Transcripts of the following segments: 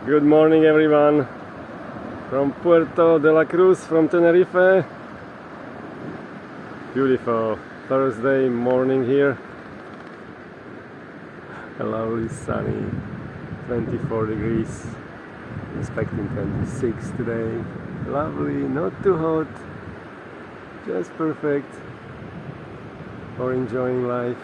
Good morning everyone from Puerto de la Cruz, from Tenerife. Beautiful Thursday morning here. A lovely sunny 24 degrees, expecting 26 today. Lovely, not too hot, just perfect for enjoying life.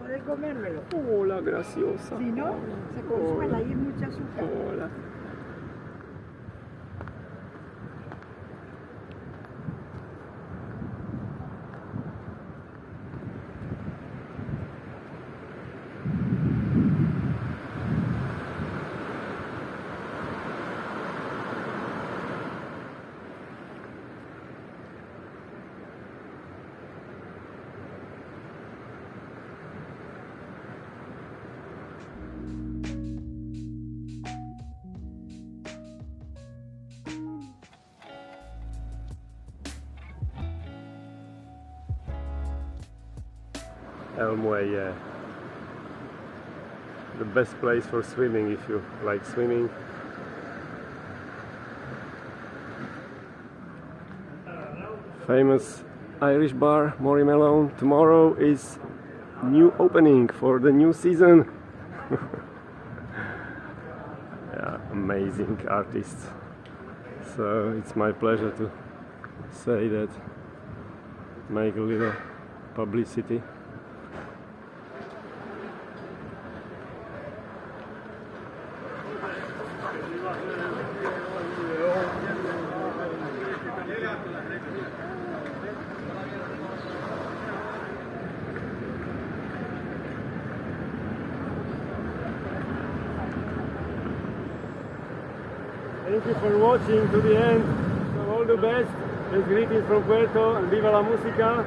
Poder comérmelo. Hola, graciosa. Si no, se consuela y hay mucha azúcar. Hola. El Muelle, the best place for swimming if you like swimming. Famous Irish bar, Mori Melon. Tomorrow is new opening for the new season. Yeah, amazing artists. So it's my pleasure to say that, make a little publicity. Thank you for watching to the end. So all the best. Greetings from Puerto and viva la música.